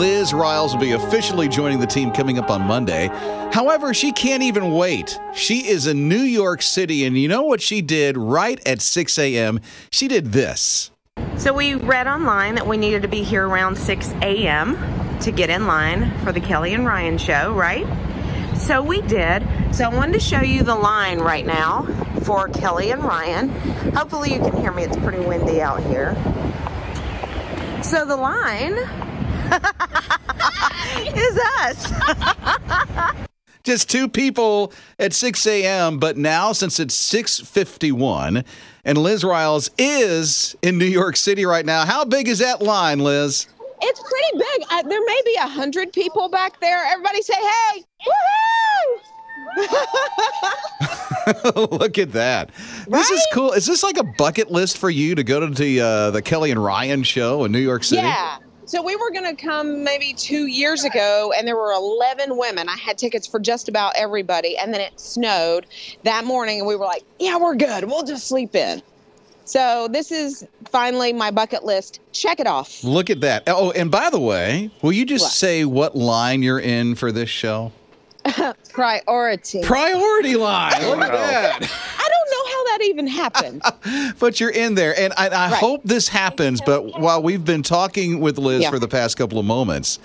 Lizz Ryals will be officially joining the team coming up on Monday. However, she can't even wait. She is in New York City, and you know what she did right at 6 a.m.? She did this. So we read online that we needed to be here around 6 a.m. to get in line for the Kelly and Ryan show, right? So we did. So I wanted to show you the line right now for Kelly and Ryan. Hopefully you can hear me. It's pretty windy out here. So the line is us. Just two people at 6 a.m., but now since it's 6:51 and Lizz Ryals is in New York City right now, how big is that line, Liz? It's pretty big. There may be 100 people back there. Everybody say, hey, woohoo! Look at that. This is cool. Is this like a bucket list for you to go to the Kelly and Ryan show in New York City? Yeah. So we were going to come maybe 2 years ago, and there were 11 women. I had tickets for just about everybody, and then it snowed that morning, and we were like, yeah, we're good. We'll just sleep in. So this is finally my bucket list. Check it off. Look at that. Oh, and by the way, will you just say what line you're in for this show? Priority. Priority line. Look at that. I don't know how that even happened. But you're in there, and I hope this happens, but while we've been talking with Liz for the past couple of moments,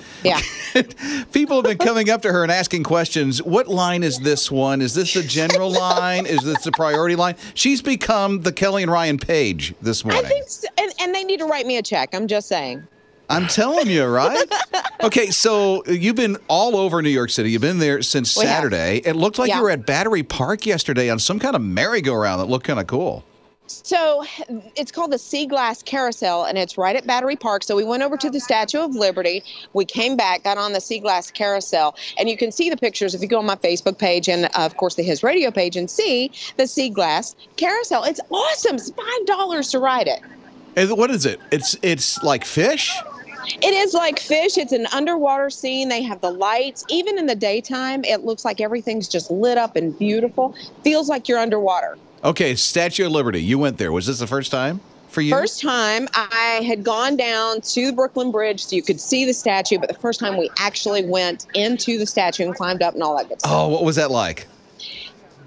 people have been coming up to her and asking questions. What line is this one? Is this the general line? Is this the priority line? She's become the Kelly and Ryan page this morning. I think so, and they need to write me a check. I'm just saying. I'm telling you, right? Okay, so you've been all over New York City. You've been there since Saturday. It looked like you were at Battery Park yesterday on some kind of merry-go-round that looked kind of cool. So it's called the Sea Glass Carousel, and it's right at Battery Park. So we went over to the Statue of Liberty. We came back, got on the Sea Glass Carousel, and you can see the pictures if you go on my Facebook page and, of course, the His Radio page and see the Sea Glass Carousel. It's awesome. It's $5 to ride it. And what is it? It's like fish? It is like fish. It's an underwater scene. They have the lights. Even in the daytime, it looks like everything's just lit up and beautiful. Feels like you're underwater. Okay, Statue of Liberty. You went there. Was this the first time for you? First time. I had gone down to the Brooklyn Bridge so you could see the statue, but the first time we actually went into the statue and climbed up and all that good stuff. Oh, what was that like?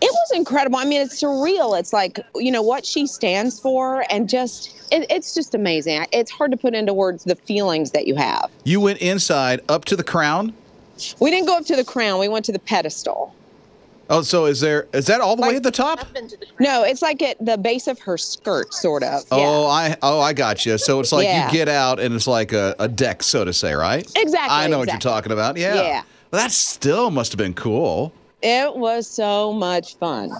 It was incredible. I mean, it's surreal. It's like, you know, what she stands for, and just, it's just amazing. It's hard to put into words the feelings that you have. You went inside up to the crown? We didn't go up to the crown. We went to the pedestal. Oh, so is that all the way at the top? No, it's like at the base of her skirt, sort of. Oh, I got you. So it's like you get out and it's like a deck, so to say, right? Exactly. I know what you're talking about. Yeah. Yeah. Well, that still must have been cool. It was so much fun.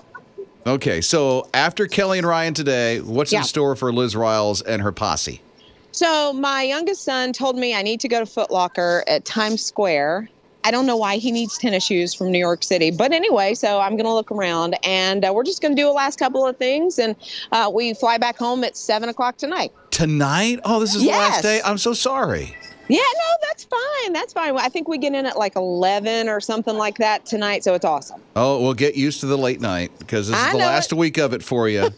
Okay, so after Kelly and Ryan today, what's in store for Lizz Ryals and her posse? So my youngest son told me I need to go to Foot Locker at Times Square. I don't know why he needs tennis shoes from New York City. But anyway, so I'm going to look around, and we're just going to do a last couple of things, and we fly back home at 7 o'clock tonight. Tonight? Oh, this is the last day? I'm so sorry. Yeah, no, that's fine. That's fine. I think we get in at like 11 or something like that tonight, so it's awesome. Oh, we'll get used to the late night because this is the last week of it for you.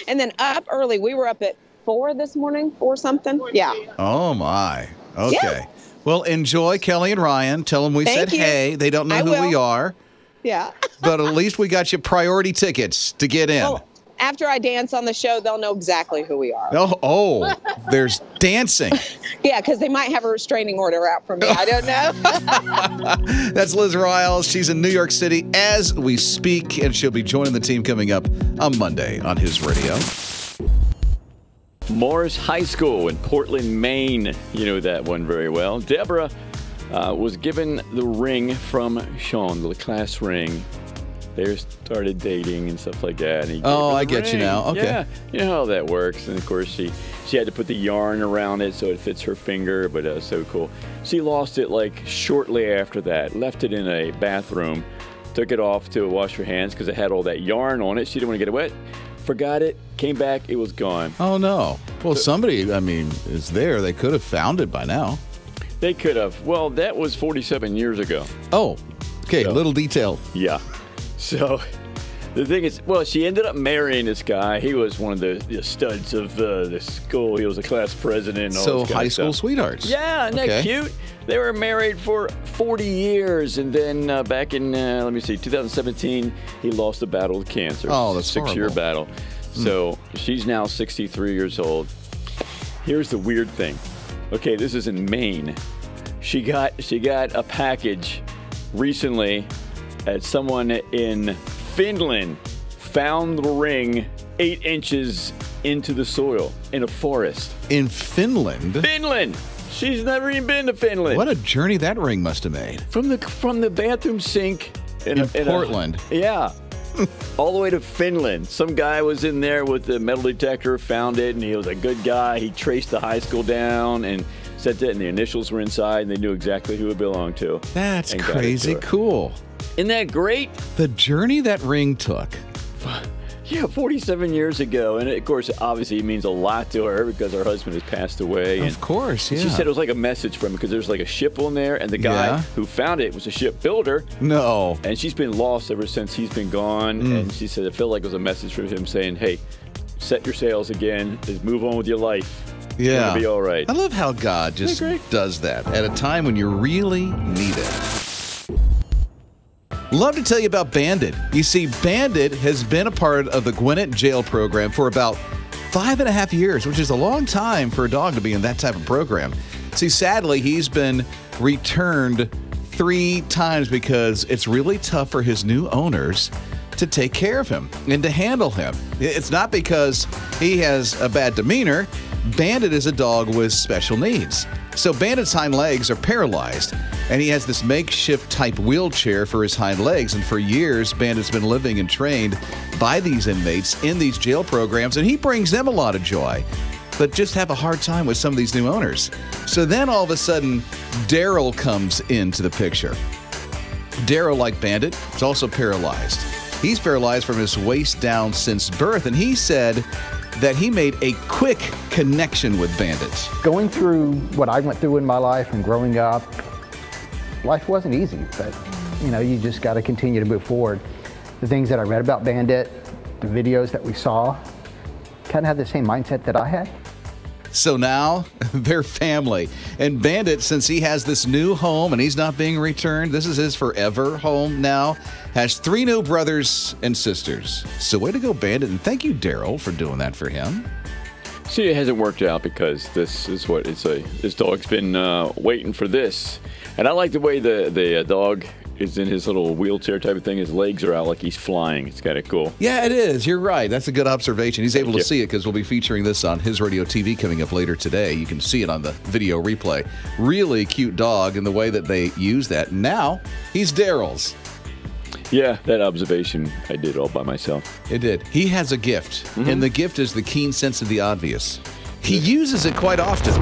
And then up early. We were up at 4 this morning, 4 something. Yeah. Oh, my. Okay. Yeah. Well, enjoy Kelly and Ryan. Tell them we said hey. They don't know who we are. Yeah. But at least we got you priority tickets to get in. Oh, after I dance on the show, they'll know exactly who we are. Oh, there's dancing. Yeah, because they might have a restraining order out from me. I don't know. That's Lizz Ryals. She's in New York City as we speak, and she'll be joining the team coming up on Monday on His Radio. Morris High School in Portland, Maine. You know that one very well. Deborah was given the ring from Sean, the class ring. They started dating and stuff like that. And I get you now. Okay. Yeah, you know how that works. And of course, she had to put the yarn around it so it fits her finger, but it was so cool. She lost it like shortly after that, left it in a bathroom, took it off to wash her hands because it had all that yarn on it. She didn't want to get it wet. Forgot it, came back, it was gone. Oh, no. Well, somebody, I mean, is there. They could have found it by now. They could have. Well, that was 47 years ago. Oh, okay. So, little detail. Yeah. So The thing is, well, she ended up marrying this guy. He was one of the studs of the school. He was a class president. And all so this kind high of school stuff. sweethearts. Yeah, isn't that cute? They were married for 40 years, and then back in, let me see, 2017, he lost the battle with cancer. Oh, that's horrible. 6-year battle. So she's now 63 years old. Here's the weird thing. Okay, this is in Maine. She got a package recently at someone in Finland found the ring 8 inches into the soil in a forest. In Finland? Finland! She's never even been to Finland. What a journey that ring must have made. From the bathroom sink in Portland. Yeah. All the way to Finland. Some guy was in there with the metal detector, found it, and he was a good guy. He traced the high school down and sent it, and the initials were inside, and they knew exactly who it belonged to. That's crazy cool. Isn't that great? The journey that ring took. Yeah, 47 years ago. And, of course, obviously it means a lot to her because her husband has passed away. Of course, yeah. She said it was like a message from him because there's like a ship on there, and the guy who found it was a shipbuilder. No. And she's been lost ever since he's been gone. And she said it felt like it was a message from him saying, hey, set your sails again. Just move on with your life. Yeah. It'll be all right. I love how God just does that at a time when you really need it. Love to tell you about Bandit. You see, Bandit has been a part of the Gwinnett jail program for about 5.5 years, which is a long time for a dog to be in that type of program. See, sadly, he's been returned 3 times because it's really tough for his new owners to take care of him and to handle him. It's not because he has a bad demeanor. Bandit is a dog with special needs. So Bandit's hind legs are paralyzed, and he has this makeshift type wheelchair for his hind legs. And for years, Bandit's been living and trained by these inmates in these jail programs, and he brings them a lot of joy, but just have a hard time with some of these new owners. So then all of a sudden, Daryl comes into the picture. Daryl, like Bandit, is also paralyzed. He's paralyzed from his waist down since birth, and he said that he made a quick connection with Bandit. Going through what I went through in my life and growing up, life wasn't easy, but you just got to continue to move forward. The things that I read about Bandit, the videos that we saw, kind of had the same mindset that I had. So now they're family. And Bandit, since he has this new home and he's not being returned, this is his forever home now, has 3 new brothers and sisters. So way to go, Bandit. And thank you, Daryl, for doing that for him. See, it hasn't worked out because this is what it's this dog's been waiting for this. And I like the way the dog is in his little wheelchair type of thing. His legs are out like he's flying. It's kind of cool. Yeah, it is. You're right. That's a good observation. He's able to see it because we'll be featuring this on his radio TV coming up later today. You can see it on the video replay. Really cute dog in the way that they use that. Now, he's Daryl's. Yeah, that observation I did all by myself. It did. He has a gift, and the gift is the keen sense of the obvious. He uses it quite often.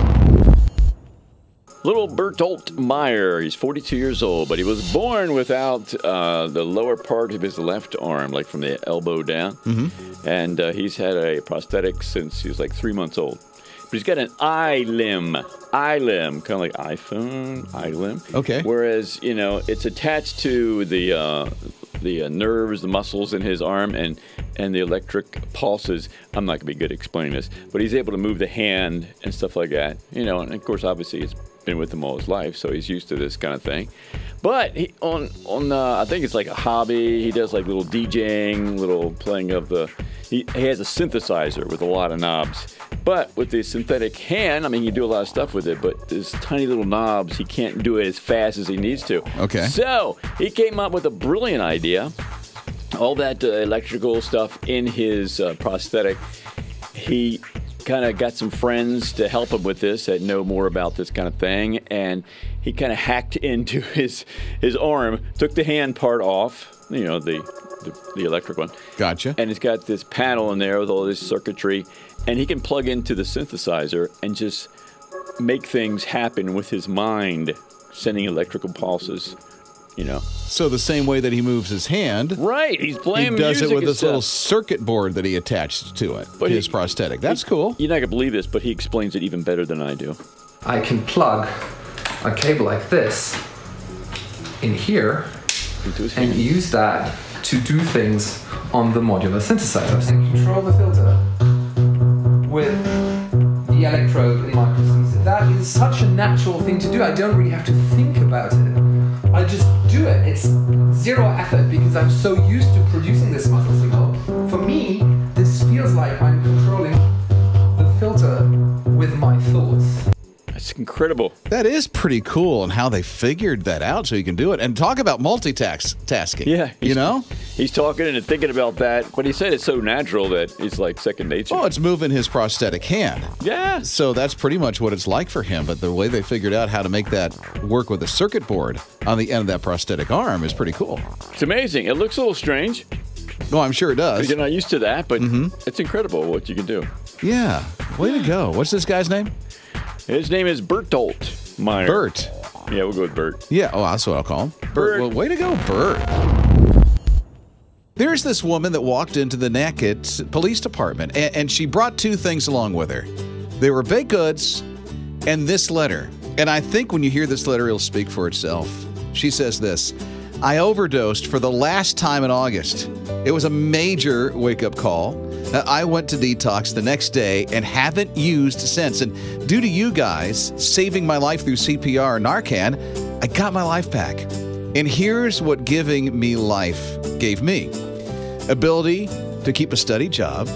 Little Bertolt Meyer, he's 42 years old, but he was born without the lower part of his left arm, like from the elbow down. And he's had a prosthetic since he was like 3 months old. But he's got an limb, kind of like iPhone, limb. Okay. Whereas, it's attached to the nerves, the muscles in his arm, and the electric pulses. I'm not going to be good at explaining this, but he's able to move the hand and stuff like that. And of course, obviously, it's been with him all his life, so he's used to this kind of thing. But he, I think it's like a hobby. He does like little DJing, little playing of the. He has a synthesizer with a lot of knobs. But with the synthetic hand, you do a lot of stuff with it, but there's tiny little knobs. He can't do it as fast as he needs to. Okay. So he came up with a brilliant idea. All that electrical stuff in his prosthetic. He kind of got some friends to help him with this that know more about this kind of thing, and he kind of hacked into his arm, took the hand part off, the electric one. Gotcha. And it's got this panel in there with all this circuitry, and he can plug into the synthesizer and just make things happen with his mind, sending electrical pulses. So the same way that he moves his hand, right? He's playing. He does music it with this stuff. little circuit board that he attached to it. But his prosthetic. That's cool. You're not gonna believe this, but he explains it even better than I do. I can plug a cable like this in here and use that to do things on the modular synthesizer. So control the filter with the electrode in microseconds. That is such a natural thing to do. I don't really have to think about it. I just do it. It's zero effort because I'm so used to producing this muscle signal. For me, this feels like I'm controlling the filter with my thoughts. That's incredible. That is pretty cool, and how they figured that out so you can do it. And talk about multitasking. Yeah. You know? He's talking and thinking about that, but he said it's so natural that it's like second nature. Oh, it's moving his prosthetic hand. Yeah. So that's pretty much what it's like for him. But the way they figured out how to make that work with a circuit board on the end of that prosthetic arm is pretty cool. It's amazing. It looks a little strange. No, I'm sure it does. You're not used to that, but it's incredible what you can do. Yeah. Way to go. What's this guy's name? His name is Bertolt Meyer. Bert. Yeah, we'll go with Bert. Yeah, oh, that's what I'll call him. Bert. Well, way to go, Bert. There's this woman that walked into the Naked Police Department, and she brought two things along with her. They were baked goods and this letter. And I think when you hear this letter, it'll speak for itself. She says this: I overdosed for the last time in August. It was a major wake-up call. I went to detox the next day and haven't used since. And due to you guys saving my life through CPR and Narcan, I got my life back. And here's what giving me life gave me: ability to keep a steady job,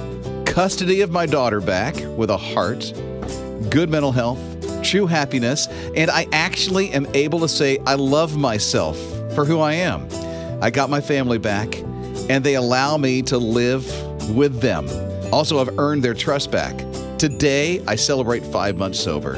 custody of my daughter back with a heart, good mental health, true happiness, and I actually am able to say I love myself for who I am. I got my family back, and they allow me to live with them. Also, I've earned their trust back. Today, I celebrate 5 months sober.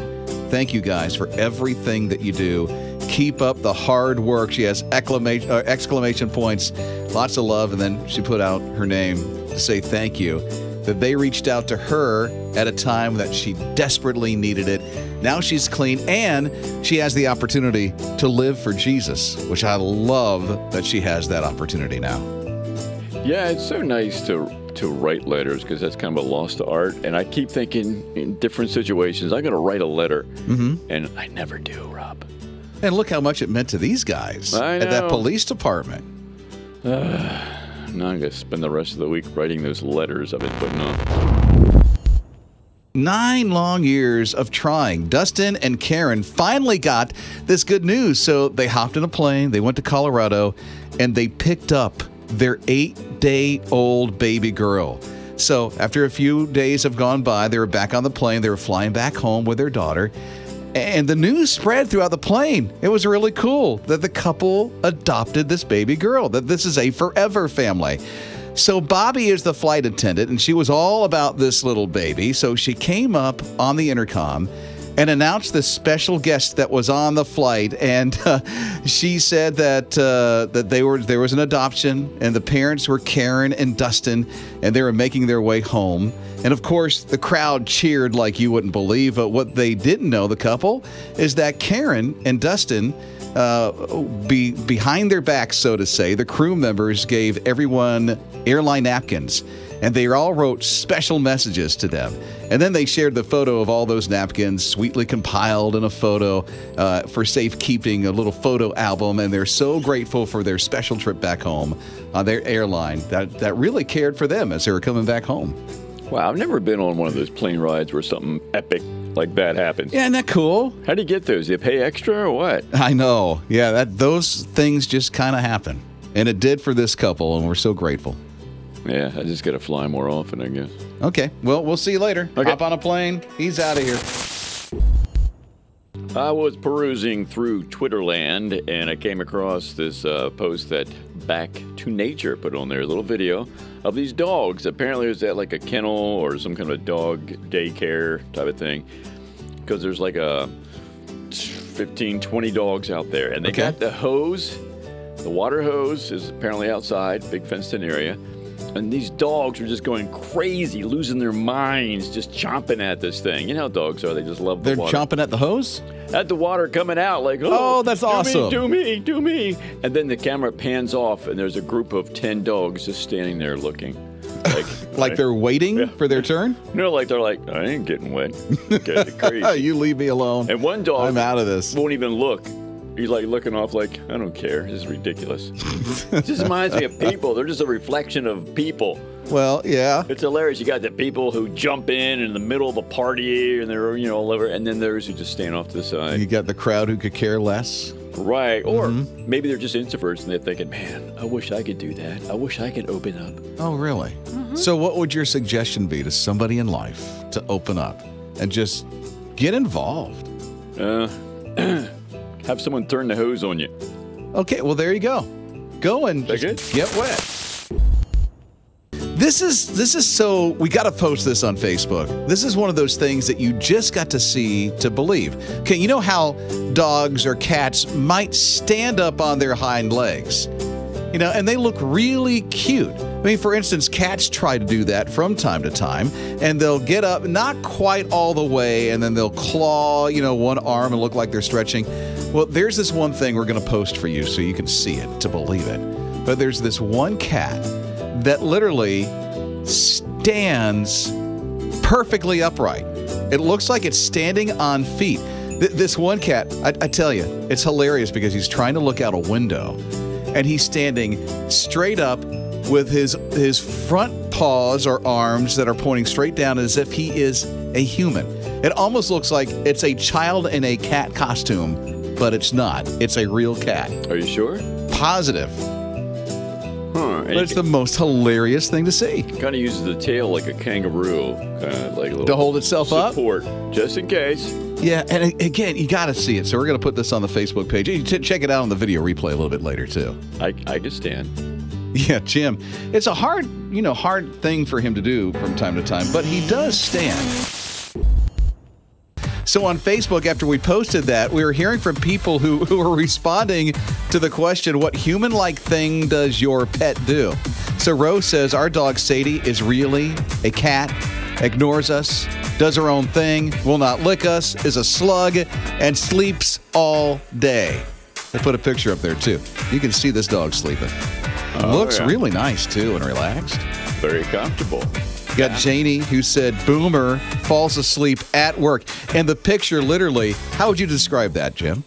Thank you guys for everything that you do. Keep up the hard work. She has exclamation points, lots of love, and then she put out her name to say thank you, that they reached out to her at a time that she desperately needed it. Now she's clean, and she has the opportunity to live for Jesus, which I love that she has that opportunity now. Yeah, it's so nice to write letters, because that's kind of a lost art. And I keep thinking in different situations, I'm going to write a letter. And I never do, Rob. And look how much it meant to these guys at that police department. Now I'm going to spend the rest of the week writing those letters I've been putting on. 9 long years of trying. Dustin and Karen finally got this good news. So they hopped in a plane, they went to Colorado, and they picked up their 8-day-old baby girl. So after a few days have gone by, they were back on the plane. They were flying back home with their daughter. And the news spread throughout the plane. It was really cool that the couple adopted this baby girl, that this is a forever family. So Bobby is the flight attendant, and she was all about this little baby. So she came up on the intercom and announced this special guest that was on the flight. And she said that there was an adoption, and the parents were Karen and Dustin, and they were making their way home. And of course, the crowd cheered like you wouldn't believe. But what they didn't know, the couple, is that Karen and Dustin, behind their backs, so to say, the crew members gave everyone airline napkins, and they all wrote special messages to them. And then they shared the photo of all those napkins, sweetly compiled in a photo for safekeeping, a little photo album. And they're so grateful for their special trip back home on their airline that really cared for them as they were coming back home. Wow, I've never been on one of those plane rides where something epic like that happens. Yeah, isn't that cool? How do you get those? Do you pay extra or what? I know. Yeah, those things just kind of happen. And it did for this couple, and we're so grateful. Yeah, I just got to fly more often, I guess. Okay, well, we'll see you later. Okay. Hop on a plane. He's out of here. I was perusing through Twitterland, and I came across this post that Back to Nature put on there, a little video of these dogs. Apparently it was at like a kennel or some kind of dog daycare type of thing, because there's like a 15, 20 dogs out there, and they got the hose. The water hose is apparently outside, big fenced-in area. And these dogs were just going crazy, losing their minds, just chomping at this thing. You know how dogs are. They just love the water. They're chomping at the hose? At the water coming out, like, oh, that's awesome. Do me. And then the camera pans off, and there's a group of 10 dogs just standing there looking. Like they're waiting for their turn? No, like they're like, I ain't getting wet. Get crazy. You leave me alone. And one dog I'm out of this. Won't even look. He's like looking off like, I don't care. This is ridiculous. It just reminds me of people. They're just a reflection of people. Well, yeah. It's hilarious. You got the people who jump in the middle of a party and they're, all over. And then there's who just stand off to the side. You got the crowd who could care less. Right. Or maybe they're just introverts and they're thinking, man, I wish I could do that. I wish I could open up. Oh, really? So what would your suggestion be to somebody in life to open up and just get involved? Have someone turn the hose on you. Okay, well, there you go. Go and just get wet. This is so, we got to post this on Facebook. This is one of those things that you just got to see to believe. Okay, you know how dogs or cats might stand up on their hind legs, and they look really cute. I mean, for instance, cats try to do that from time to time, and they'll get up, not quite all the way, and then they'll claw, one arm and look like they're stretching. Well, there's this one thing we're going to post for you so you can see it, to believe it. But there's this one cat that literally stands perfectly upright. It looks like it's standing on feet. This one cat, I tell you, it's hilarious because he's trying to look out a window, and he's standing straight up with his front paws or arms that are pointing straight down as if he is a human. It almost looks like it's a child in a cat costume, but it's not. It's a real cat. Are you sure? Positive. But it's the most hilarious thing to see. Kind of uses the tail like a kangaroo, kind of like a little to hold itself support, just in case. Yeah, and again, you got to see it. So we're going to put this on the Facebook page. You can check it out on the video replay a little bit later too. I can stand. Yeah, Jim. It's a hard thing for him to do from time to time, but he does stand. So on Facebook, after we posted that, we were hearing from people who were responding to the question, what human-like thing does your pet do? So Rose says, our dog Sadie is really a cat, ignores us, does her own thing, will not lick us, is a slug, and sleeps all day. I put a picture up there, too. You can see this dog sleeping. Looks really nice, too, and relaxed. Very comfortable. Got Janie, who said Boomer falls asleep at work. And the picture, literally, how would you describe that, Jim?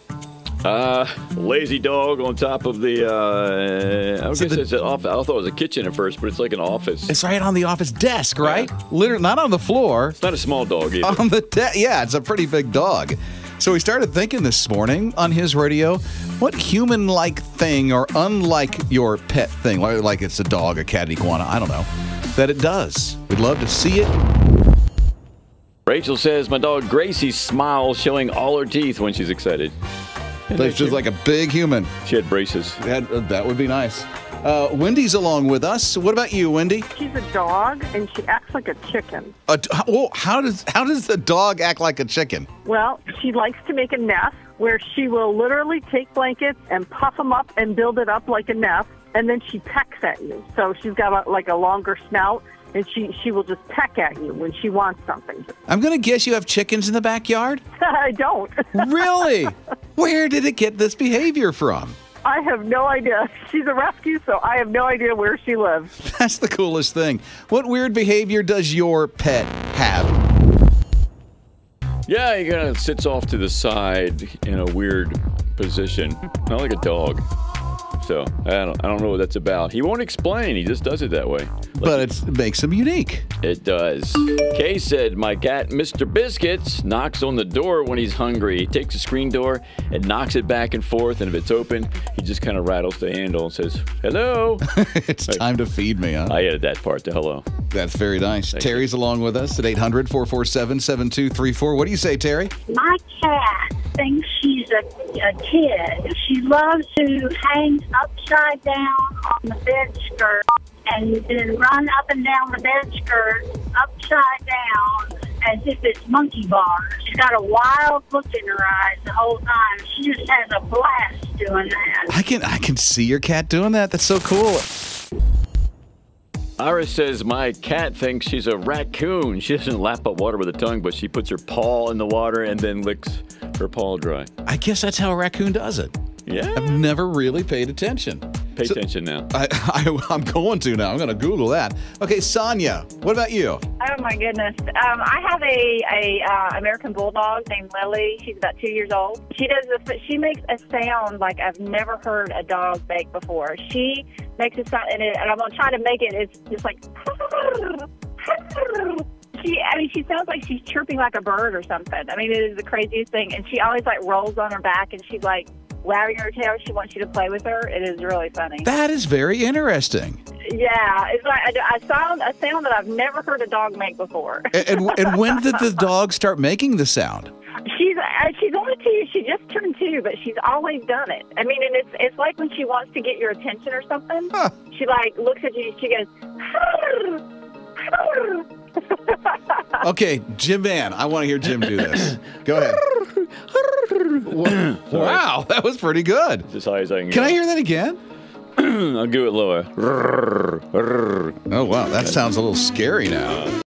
Lazy dog on top of the, I thought it was a kitchen at first, but it's like an office. It's right on the office desk, right? Yeah. Literally, not on the floor. It's not a small dog either. On the yeah, it's a pretty big dog. So we started thinking this morning on his radio, what human-like thing or unlike your pet thing, like it's a dog, a cat, iguana, I don't know, that it does. We'd love to see it. Rachel says, my dog Gracie smiles, showing all her teeth when she's excited. She's just like a big human. She had braces. That would be nice. Wendy's along with us. What about you, Wendy? She's a dog, and she acts like a chicken. How does the dog act like a chicken? Well, she likes to make a nest where she will literally take blankets and puff them up and build it up like a nest, and then she pecks at you. So she's got a longer snout, and she will just peck at you when she wants something. I'm going to guess you have chickens in the backyard? I don't. Really? Where did it get this behavior from? I have no idea. She's a rescue, so I have no idea where she lives. That's the coolest thing. What weird behavior does your pet have? Yeah, he kind of sits off to the side in a weird position, not like a dog. So I don't know what that's about. He won't explain. He just does it that way. But it makes him unique. It does. Kay said, my cat, Mr. Biscuits, knocks on the door when he's hungry. He takes the screen door and knocks it back and forth. And if it's open, he just kind of rattles the handle and says, hello. It's time to feed me, huh? I added that part to hello. That's very nice. Thank Terry's you. Along with us at 800-447-7234. What do you say, Terry? My cat thinks she's a kid. She loves to hang upside down on the bed skirt and then run up and down the bed skirt upside down as if it's monkey bars. She's got a wild look in her eyes the whole time. She just has a blast doing that. I can see your cat doing that. That's so cool. Iris says, my cat thinks she's a raccoon. She doesn't lap up water with her tongue, but she puts her paw in the water and then licks her paw dry. I guess that's how a raccoon does it. Yeah. I've never really paid attention. Pay attention now. I'm going to now. I'm going to Google that. Okay, Sonia, what about you? Oh my goodness. I have a American Bulldog named Lily. She's about 2 years old. She makes a sound like I've never heard a dog make before. She makes a sound, and I'm going to try to make it. It's just like... She sounds like she's chirping like a bird or something. I mean, it is the craziest thing. And she always like rolls on her back and she's like wagging her tail. She wants you to play with her. It is really funny. That is very interesting. Yeah, it's like a sound that I've never heard a dog make before. And when did the dog start making the sound? She's only 2. She just turned 2, but she's always done it. I mean, and it's like when she wants to get your attention or something. Huh. She like looks at you. She goes. Okay, Jim Van, I want to hear Jim do this. Go ahead. Wow, that was pretty good. It's as high as I can go. Can I hear that again? I'll do it lower. Oh, wow, that sounds a little scary now.